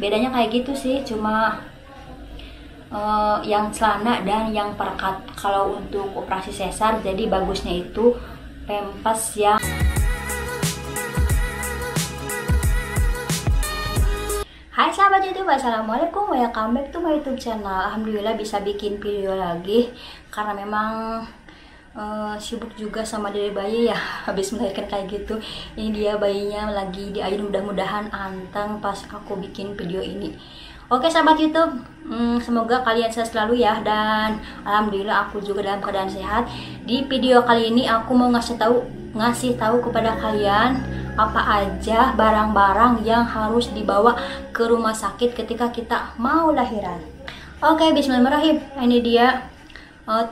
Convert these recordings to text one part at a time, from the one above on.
Bedanya kayak gitu sih, cuma yang celana dan yang perekat. Kalau untuk operasi sesar, jadi bagusnya itu pempas yang Hai sahabat YouTube, assalamualaikum, welcome back to my YouTube channel. Alhamdulillah bisa bikin video lagi karena memang sibuk juga sama diri bayi ya, habis melahirkan kayak gitu. Ini dia bayinya lagi diayun, mudah-mudahan anteng pas aku bikin video ini. Oke sahabat YouTube, semoga kalian sehat selalu ya, dan alhamdulillah aku juga dalam keadaan sehat. Di video kali ini aku mau ngasih tahu kepada kalian apa aja barang-barang yang harus dibawa ke rumah sakit ketika kita mau lahiran. Oke, bismillahirrahmanirrahim. Ini dia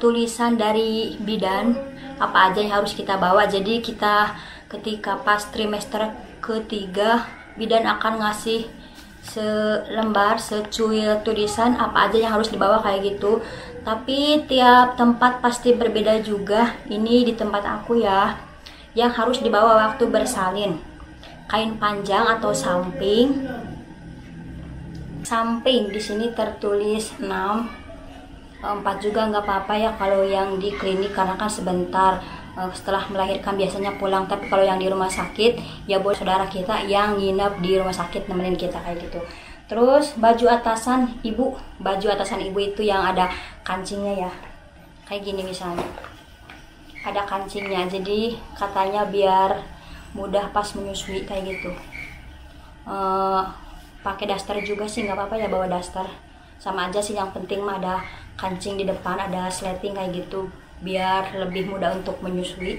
tulisan dari bidan apa aja yang harus kita bawa. Jadi kita ketika pas trimester ketiga, bidan akan ngasih selembar secuil tulisan apa aja yang harus dibawa kayak gitu. Tapi tiap tempat pasti berbeda juga. Ini di tempat aku ya, yang harus dibawa waktu bersalin, kain panjang atau samping. Samping di sini tertulis 6, 4 juga nggak apa-apa ya kalau yang di klinik, karena kan sebentar setelah melahirkan biasanya pulang. Tapi kalau yang di rumah sakit ya boleh saudara kita yang nginep di rumah sakit nemenin kita kayak gitu. Terus baju atasan ibu itu yang ada kancingnya ya, kayak gini misalnya ada kancingnya, jadi katanya biar mudah pas menyusui kayak gitu. Pakai daster juga sih nggak apa-apa ya, bawa daster sama aja sih, yang penting mah ada kancing di depan, ada sleting kayak gitu biar lebih mudah untuk menyusui.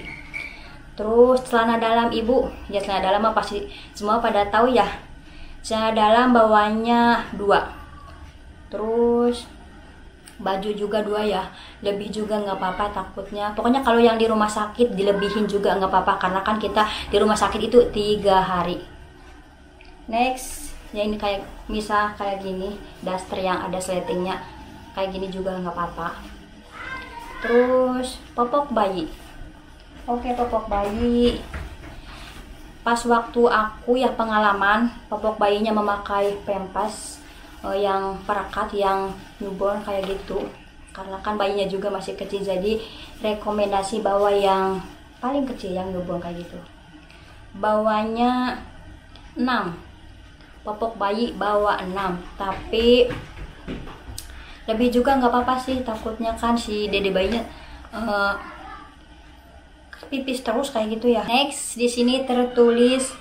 Terus celana dalam ibu ya, celana dalam mah pasti semua pada tahu ya, celana dalam bawahnya 2. Terus baju juga 2 ya, lebih juga nggak apa-apa takutnya. Pokoknya kalau yang di rumah sakit dilebihin juga nggak apa-apa, karena kan kita di rumah sakit itu 3 hari. Next ya, ini kayak misal kayak gini, daster yang ada sletingnya kayak gini juga nggak apa-apa. Terus popok bayi. Oke, popok bayi pas waktu aku ya pengalaman, popok bayinya memakai pempas yang perekat, yang newborn kayak gitu, karena kan bayinya juga masih kecil, jadi rekomendasi bawa yang paling kecil, yang newborn kayak gitu. Bawanya 6, popok bayi bawa 6, tapi lebih juga nggak apa-apa sih, takutnya kan si dede bayinya pipis terus kayak gitu ya. Next di sini tertulis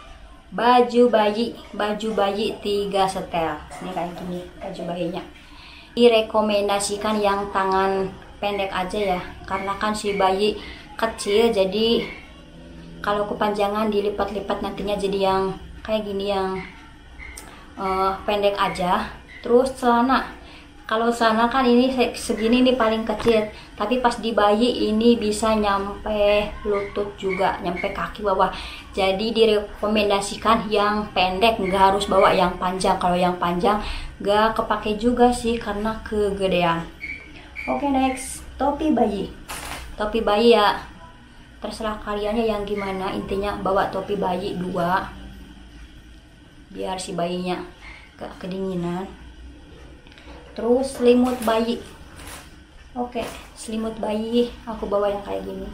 baju bayi 3 setel. Ini kayak gini baju bayinya. Direkomendasikan yang tangan pendek aja ya, karena kan si bayi kecil, jadi kalau kepanjangan dilipat-lipat nantinya jadi yang kayak gini, yang pendek aja. Terus celana, kalau celana kan ini segini nih paling kecil, tapi pas di bayi ini bisa nyampe lutut juga, nyampe kaki bawah. Jadi direkomendasikan yang pendek, nggak harus bawa yang panjang. Kalau yang panjang nggak kepake juga sih karena kegedean. Oke, next topi bayi. Topi bayi ya terserah kaliannya yang gimana, intinya bawa topi bayi 2 biar si bayinya gak kedinginan. Terus selimut bayi. Oke, selimut bayi aku bawa yang kayak gini,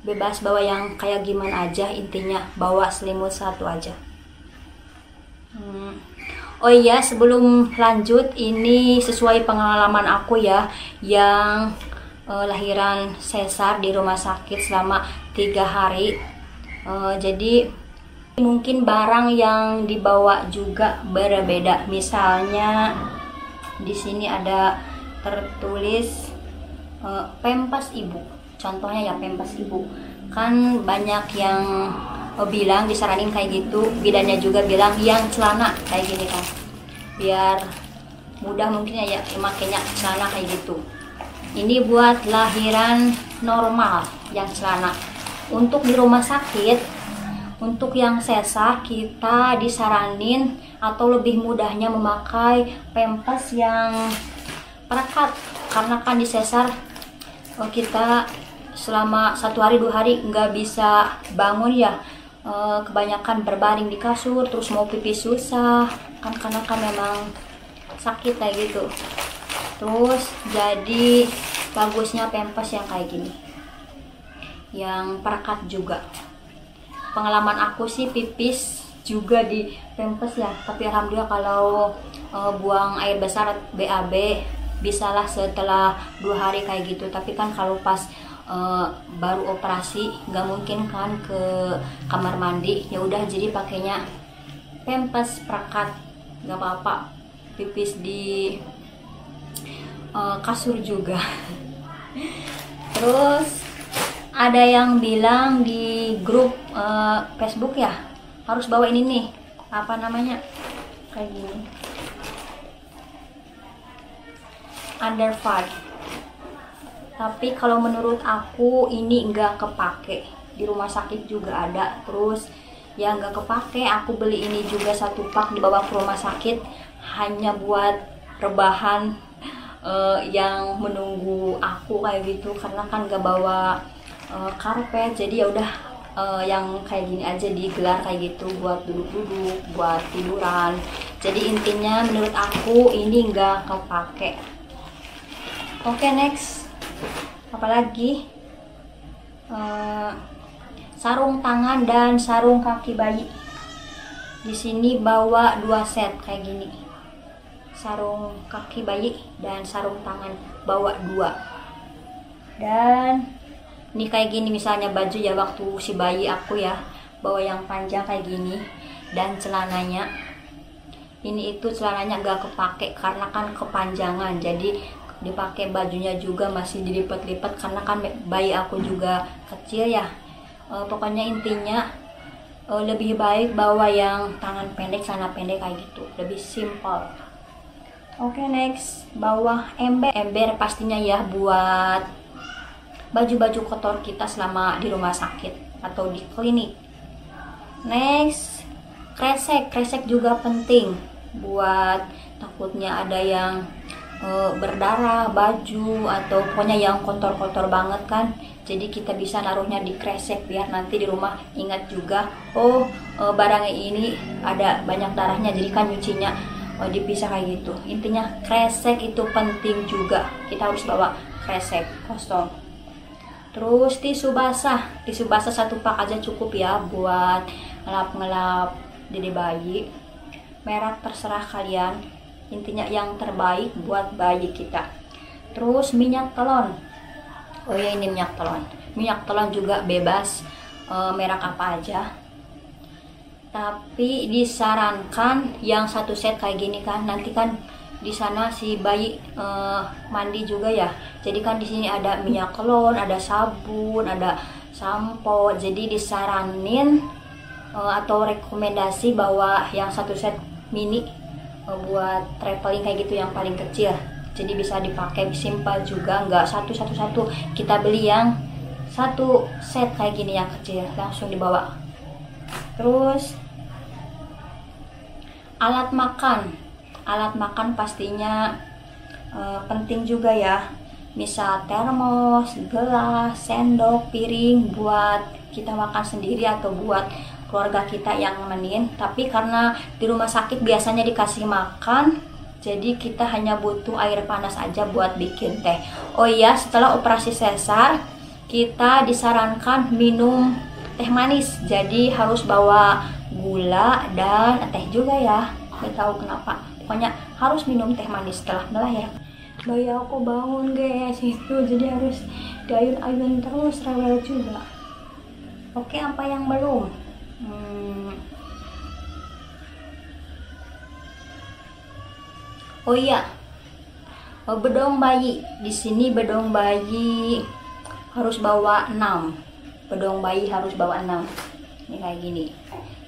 bebas bawa yang kayak gimana aja, intinya bawa selimut 1 aja. Oh iya, sebelum lanjut, ini sesuai pengalaman aku ya, yang lahiran sesar di rumah sakit selama 3 hari. Jadi mungkin barang yang dibawa juga berbeda. Misalnya di sini ada tertulis pempas ibu. Contohnya ya pempas ibu. Kan banyak yang bilang disaranin kayak gitu. Bidannya juga bilang yang celana kayak gini kan, biar mudah mungkin ya makanya celana kayak gitu. Ini buat lahiran normal yang celana. Untuk di rumah sakit, untuk yang sesar kita disaranin atau lebih mudahnya memakai pempas yang perekat, karena kan di sesar kita selama 1 hari 2 hari nggak bisa bangun ya, kebanyakan berbaring di kasur, terus mau pipis susah kan, karena kan memang sakit kayak gitu. Terus jadi bagusnya Pampers yang kayak gini, yang perekat juga. Pengalaman aku sih pipis juga di Pampers ya, tapi alhamdulillah kalau buang air besar BAB bisalah setelah 2 hari kayak gitu. Tapi kan kalau pas baru operasi nggak mungkin kan ke kamar mandi, ya udah jadi pakainya Pampers perekat, nggak apa-apa pipis di kasur juga. Terus ada yang bilang di grup Facebook ya, harus bawa ini nih, apa namanya, kayak gini, under 5. Tapi kalau menurut aku ini enggak kepake, di rumah sakit juga ada, terus ya enggak kepake. Aku beli ini juga 1 pak dibawa ke rumah sakit hanya buat rebahan yang menunggu aku kayak gitu, karena kan gak bawa karpet, jadi ya udah yang kayak gini aja digelar kayak gitu buat duduk-duduk, buat tiduran. Jadi intinya menurut aku ini nggak kepake. Oke, next apalagi, sarung tangan dan sarung kaki bayi. Di sini bawa 2 set kayak gini, sarung kaki bayi dan sarung tangan bawa 2. Dan ini kayak gini misalnya baju ya, waktu si bayi aku ya bawa yang panjang kayak gini. Dan celananya ini itu celananya gak kepake karena kan kepanjangan, jadi dipakai bajunya juga masih dilipat-lipat karena kan bayi aku juga kecil ya. Pokoknya intinya lebih baik bawa yang tangan pendek, celana pendek kayak gitu, lebih simpel. Oke, next bawa ember pastinya ya buat baju-baju kotor kita selama di rumah sakit atau di klinik. Next, kresek juga penting buat takutnya ada yang berdarah baju atau pokoknya yang kotor-kotor banget kan, jadi kita bisa naruhnya di kresek biar nanti di rumah ingat juga, barangnya ini ada banyak darahnya, jadi kan nyucinya dipisah kayak gitu. Intinya kresek itu penting juga, kita harus bawa kresek kosong. Terus tisu basah 1 pak aja cukup ya buat ngelap-ngelap dede bayi. Merek terserah kalian, intinya yang terbaik buat bayi kita. Terus minyak telon, oh ya ini minyak telon juga bebas merek apa aja, tapi disarankan yang 1 set kayak gini kan, nanti kan di sana si bayi mandi juga ya, jadi kan di sini ada minyak telon, ada sabun, ada sampo, jadi disaranin atau rekomendasi bahwa yang 1 set mini buat traveling kayak gitu, yang paling kecil, jadi bisa dipakai simpel juga, nggak satu, kita beli yang 1 set kayak gini yang kecil langsung dibawa. Terus alat makan pastinya penting juga ya, misal termos, gelas, sendok, piring buat kita makan sendiri atau buat keluarga kita yang nemenin. Tapi karena di rumah sakit biasanya dikasih makan, jadi kita hanya butuh air panas aja buat bikin teh. Oh iya, setelah operasi sesar kita disarankan minum teh manis, jadi harus bawa gula dan teh juga ya, gak tahu kenapa, pokoknya harus minum teh manis setelah melahirkan. Bayi aku bangun guys itu, jadi harus diayun-ayun terus, rewel juga. Oke, apa yang belum? Oh iya, bedong bayi. Di sini bedong bayi harus bawa 6. Bedong bayi harus bawa 6. Ini kayak gini.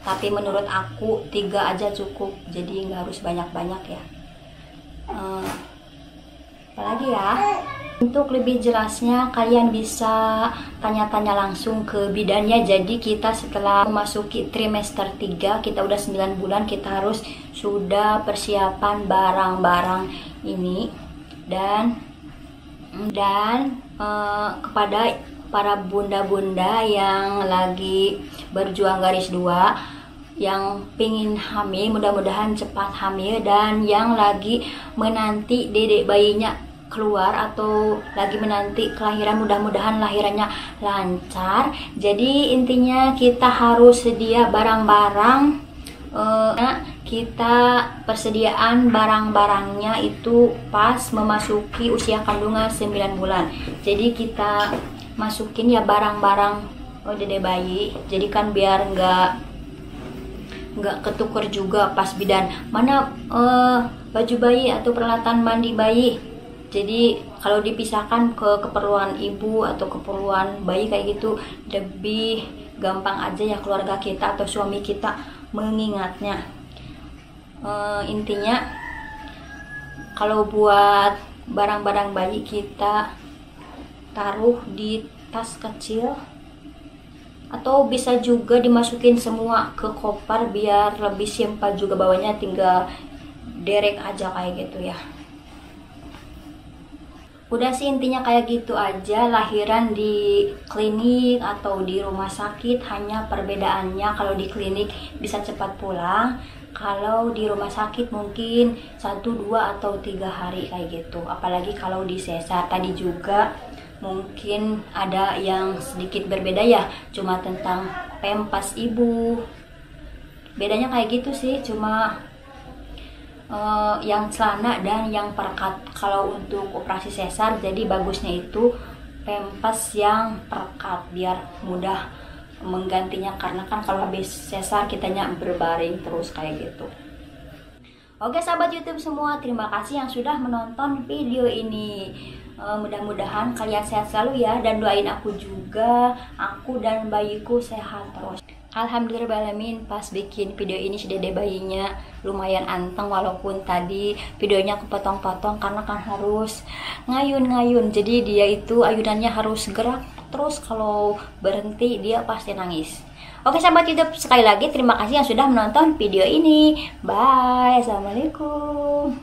Tapi menurut aku 3 aja cukup, jadi nggak harus banyak-banyak ya. Apalagi ya? Untuk lebih jelasnya kalian bisa tanya-tanya langsung ke bidannya. Jadi kita setelah memasuki trimester 3, kita udah 9 bulan, kita harus sudah persiapan barang-barang ini. Dan kepada para bunda-bunda yang lagi berjuang garis 2, yang pingin hamil, mudah-mudahan cepat hamil, dan yang lagi menanti dedek bayinya keluar atau lagi menanti kelahiran, mudah-mudahan lahirannya lancar. Jadi intinya kita harus sedia barang-barang, kita persediaan barang-barangnya itu pas memasuki usia kandungan 9 bulan. Jadi kita masukin ya barang-barang dede bayi, jadi kan biar nggak ketuker juga pas bidan mana baju bayi atau peralatan mandi bayi. Jadi kalau dipisahkan ke keperluan ibu atau keperluan bayi kayak gitu, lebih gampang aja ya keluarga kita atau suami kita mengingatnya. Intinya kalau buat barang-barang bayi kita taruh di tas kecil atau bisa juga dimasukin semua ke koper biar lebih simpel juga bawanya, tinggal derek aja kayak gitu ya. Udah sih intinya kayak gitu aja, lahiran di klinik atau di rumah sakit, hanya perbedaannya kalau di klinik bisa cepat pulang, kalau di rumah sakit mungkin 1, 2, atau 3 hari kayak gitu. Apalagi kalau di sesar tadi juga mungkin ada yang sedikit berbeda ya, cuma tentang pempas ibu, bedanya kayak gitu sih, cuma yang celana dan yang perekat. Kalau untuk operasi sesar jadi bagusnya itu pempas yang perekat biar mudah menggantinya, karena kan kalau habis sesar kitanya berbaring terus kayak gitu. Oke sahabat YouTube semua, terima kasih yang sudah menonton video ini. Mudah-mudahan kalian sehat selalu ya, dan doain aku juga, aku dan bayiku sehat terus. Alhamdulillahirrahmanirrahim, pas bikin video ini si dede bayinya lumayan anteng, walaupun tadi videonya kepotong-potong karena kan harus ngayun-ngayun, jadi dia itu ayunannya harus gerak terus, kalau berhenti dia pasti nangis. Oke sahabat YouTube, sekali lagi terima kasih yang sudah menonton video ini. Bye, assalamualaikum.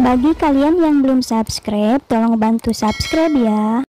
Bagi kalian yang belum subscribe, tolong bantu subscribe ya.